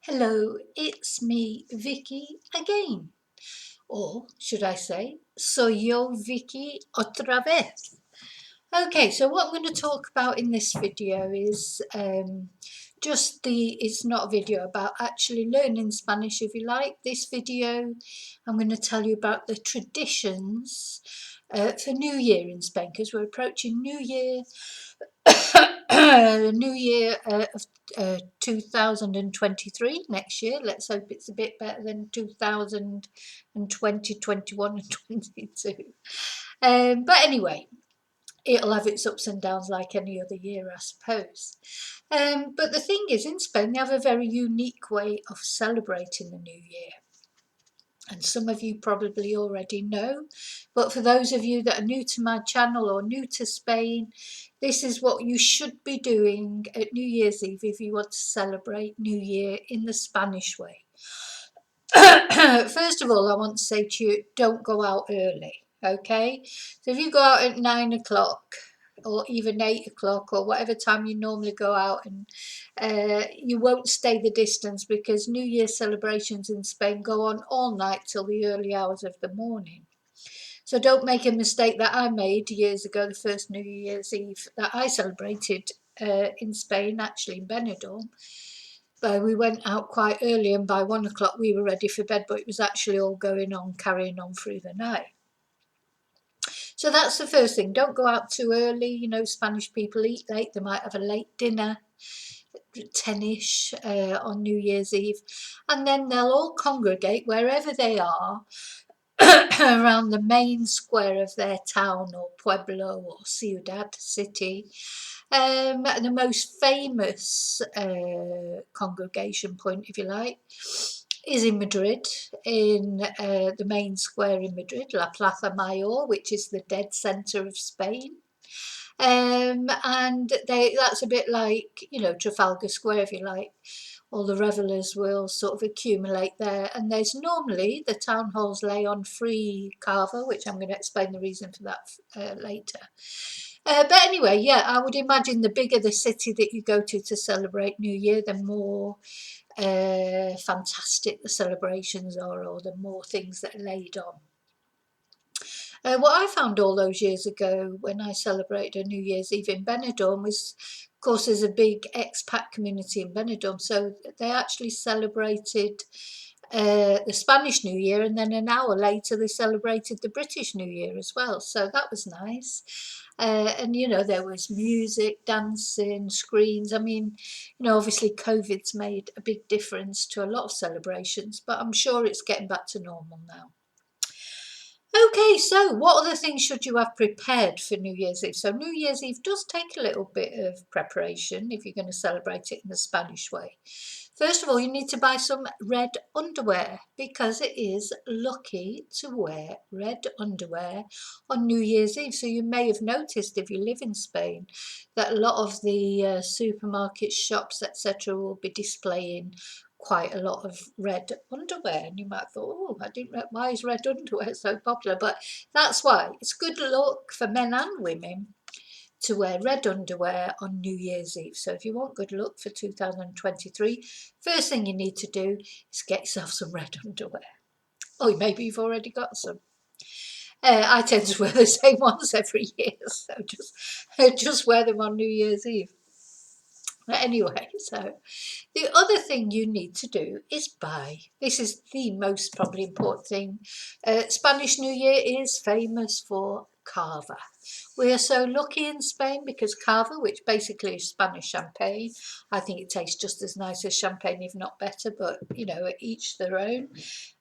Hello, it's me, Vicky, again. Or should I say, soy yo, Vicky, otra vez. Okay, so what I'm going to talk about in this video is it's not a video about actually learning Spanish if you like. This video, I'm going to tell you about the traditions for New Year in Spain because we're approaching New Year. New Year of 2023 next year. Let's hope it's a bit better than 2020, 21 and 22. But anyway, it'll have its ups and downs like any other year, I suppose. But the thing is, in Spain, they have a very unique way of celebrating the New Year. And some of you probably already know, but for those of you that are new to my channel or new to Spain, this is what you should be doing at New Year's Eve if you want to celebrate New Year in the Spanish way. First of all, I want to say to you, don't go out early, okay? So if you go out at 9 o'clock, or even 8 o'clock, or whatever time you normally go out, and you won't stay the distance because New Year celebrations in Spain go on all night till the early hours of the morning. So don't make a mistake that I made years ago, the first New Year's Eve that I celebrated in Spain, actually in Benidorm. But we went out quite early, and by 1 o'clock we were ready for bed, but it was actually all carrying on through the night. So that's the first thing. Don't go out too early. You know, Spanish people eat late. They might have a late dinner, 10ish on New Year's Eve. And then they'll all congregate wherever they are around the main square of their town or pueblo or ciudad, city. The most famous congregation point, if you like, is in Madrid, in the main square in Madrid, La Plaza Mayor, which is the dead centre of Spain. And that's a bit like, you know, Trafalgar Square, if you like. All the revellers will sort of accumulate there, and there's normally the town halls lay on free cava, which I'm going to explain the reason for that later. But anyway, yeah, I would imagine the bigger the city that you go to celebrate New Year, the more fantastic the celebrations are, or the more things that are laid on. What I found all those years ago when I celebrated a New Year's Eve in Benidorm was, of course, there's a big expat community in Benidorm, so they actually celebrated the Spanish New Year, and then an hour later they celebrated the British New Year as well. So that was nice. And, you know, there was music, dancing, screens. I mean, you know, obviously COVID's made a big difference to a lot of celebrations, but I'm sure it's getting back to normal now. Okay, so what other things should you have prepared for New Year's Eve? So New Year's Eve does take a little bit of preparation if you're going to celebrate it in the Spanish way. First of all, you need to buy some red underwear because it is lucky to wear red underwear on New Year's Eve. So you may have noticed if you live in Spain that a lot of the supermarkets, shops, etc. will be displaying quite a lot of red underwear, and you might have thought, oh, I didn't know, why is red underwear so popular? But that's why it's good luck for men and women to wear red underwear on New Year's Eve. So if you want good luck for 2023, first thing you need to do is get yourself some red underwear. Oh, maybe you've already got some. I tend to wear the same ones every year, so just wear them on New Year's Eve. But anyway, so the other thing you need to do is buy. This is the most probably important thing. Spanish New Year is famous for cava. We are so lucky in Spain because cava, which basically is Spanish champagne, I think it tastes just as nice as champagne, if not better, but you know, each their own.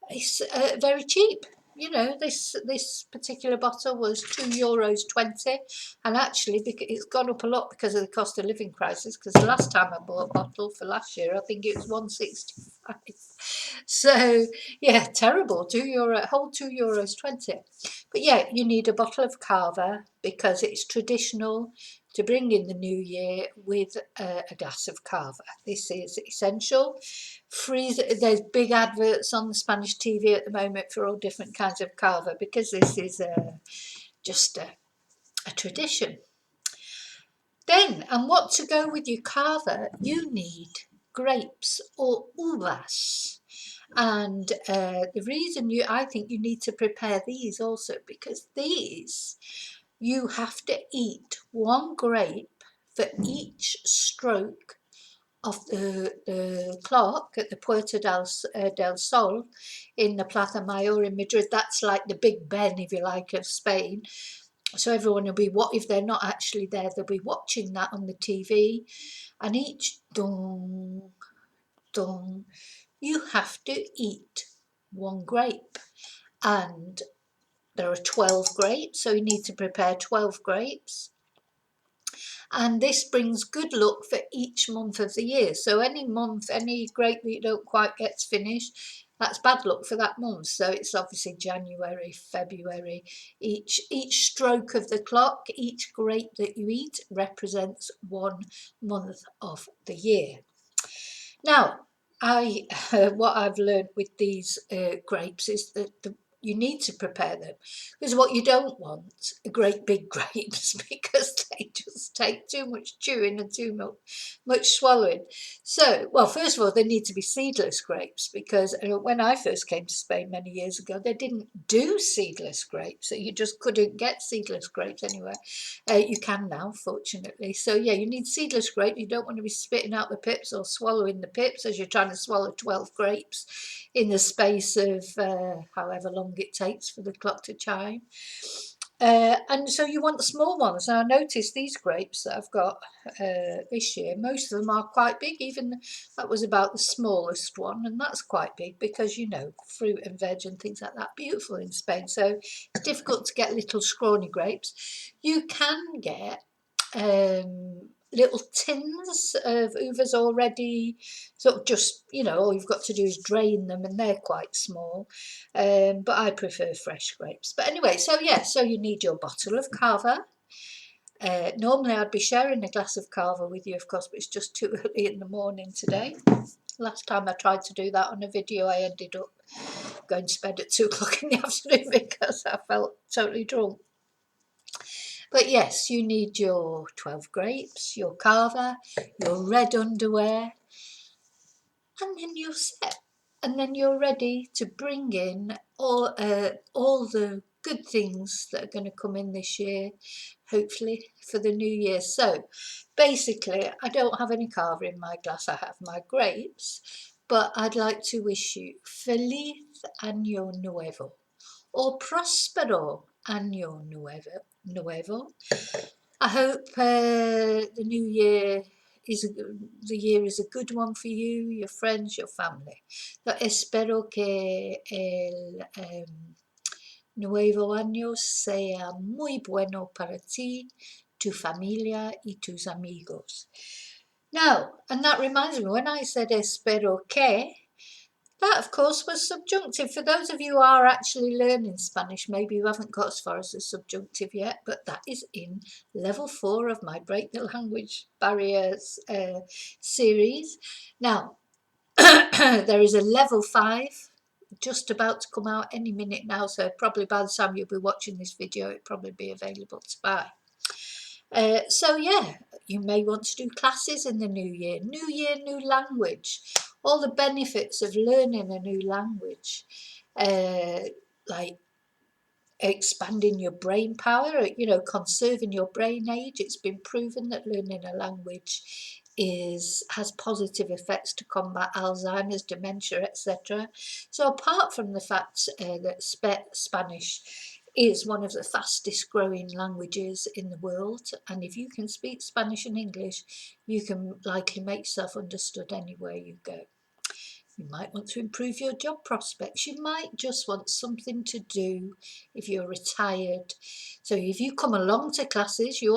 It's very cheap. You know, this particular bottle was €2.20, and actually because it's gone up a lot because of the cost of living crisis, because the last time I bought a bottle for last year I think it was 1.65. So yeah, terrible. €2, whole €2.20. But yeah, you need a bottle of cava because it's traditional to bring in the new year with a glass of cava. This is essential. There's big adverts on the Spanish TV at the moment for all different kinds of cava because this is just a tradition. Then, and what to go with your cava, you need grapes or uvas. And the reason I think you need to prepare these also, because these you have to eat one grape for each stroke of the clock at the Puerta del Sol in the Plaza Mayor in Madrid. That's like the Big Ben, if you like, of Spain. So everyone will be, what if they're not actually there, they'll be watching that on the TV. And each dong, dong, you have to eat one grape. And there are 12 grapes, so you need to prepare 12 grapes. And this brings good luck for each month of the year. So any month, any grape that you don't quite get finished, that's bad luck for that month. So it's obviously January, February. Each stroke of the clock, each grape that you eat represents 1 month of the year. Now, what I've learned with these grapes is that you need to prepare them, because what you don't want are great big grapes, because they just take too much chewing and too much swallowing. So, well, first of all, they need to be seedless grapes, because when I first came to Spain many years ago, they didn't do seedless grapes. So you just couldn't get seedless grapes anywhere. You can now, fortunately. So yeah, you need seedless grapes. You don't want to be spitting out the pips or swallowing the pips as you're trying to swallow 12 grapes in the space of however long it takes for the clock to chime. And so you want the small ones. Now, I noticed these grapes that I've got this year, most of them are quite big. Even that was about the smallest one, and that's quite big because, you know, fruit and veg and things like that, beautiful in Spain. So it's difficult to get little scrawny grapes. You can get little tins of uvas already, sort of just, you know, all you've got to do is drain them, and they're quite small. But I prefer fresh grapes. But anyway, so yeah, so you need your bottle of cava. Normally I'd be sharing a glass of cava with you, of course, but it's just too early in the morning today. Last time I tried to do that on a video, I ended up going to bed at 2 o'clock in the afternoon because I felt totally drunk. But yes, you need your 12 grapes, your cava, your red underwear, and then you're set. And then you're ready to bring in all the good things that are going to come in this year, hopefully, for the new year. So basically, I don't have any cava in my glass, I have my grapes, but I'd like to wish you Feliz Año Nuevo, or Prospero Año Nuevo. I hope the new year is a good one for you, your friends, your family. So espero que el nuevo año sea muy bueno para ti, tu familia y tus amigos. Now, and that reminds me, when I said espero que, that, of course, was subjunctive. For those of you who are actually learning Spanish, maybe you haven't got as far as the subjunctive yet, but that is in level 4 of my Break the Language Barriers series. Now, there is a level 5 just about to come out any minute now, so probably by the time you'll be watching this video, it'll probably be available to buy. So yeah, you may want to do classes in the new year, new language, all the benefits of learning a new language, like expanding your brain power, you know, conserving your brain age. It's been proven that learning a language has positive effects to combat Alzheimer's, dementia, etc. So apart from the fact that Spanish is one of the fastest growing languages in the world, and if you can speak Spanish and English, you can likely make yourself understood anywhere you go. You might want to improve your job prospects. You might just want something to do if you're retired. So if you come along to classes, you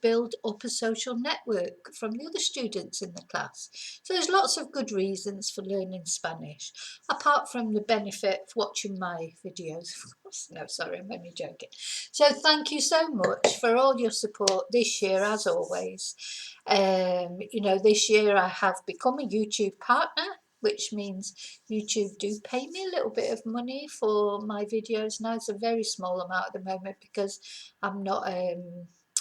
build up a social network from the other students in the class. So there's lots of good reasons for learning Spanish, apart from the benefit of watching my videos, of course. No, sorry, I'm only joking. So thank you so much for all your support this year, as always. You know, this year I have become a YouTube partner, which means YouTube do pay me a little bit of money for my videos now. It's a very small amount at the moment because I'm not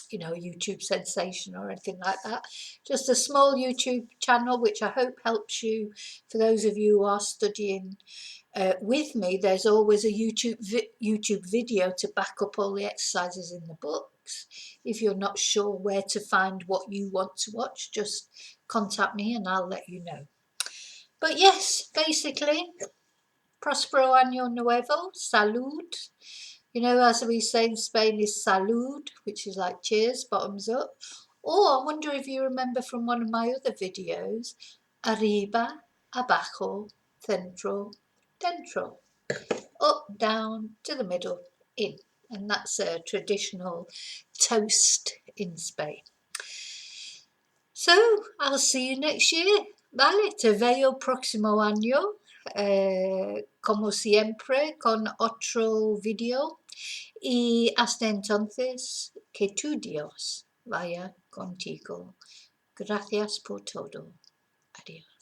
you know, a YouTube sensation or anything like that. Just a small YouTube channel, which I hope helps you. For those of you who are studying with me, there's always a YouTube video to back up all the exercises in the books. If you're not sure where to find what you want to watch, just contact me and I'll let you know. But yes, basically, Prospero Año Nuevo, salud. You know, as we say in Spain, is salud, which is like cheers, bottoms up. Or I wonder if you remember from one of my other videos, arriba, abajo, centro, dentro. Up, down, to the middle, in. And that's a traditional toast in Spain. So, I'll see you next year. Vale, te veo próximo año. Como siempre, con otro video. Y hasta entonces, que tu Dios vaya contigo. Gracias por todo. Adiós.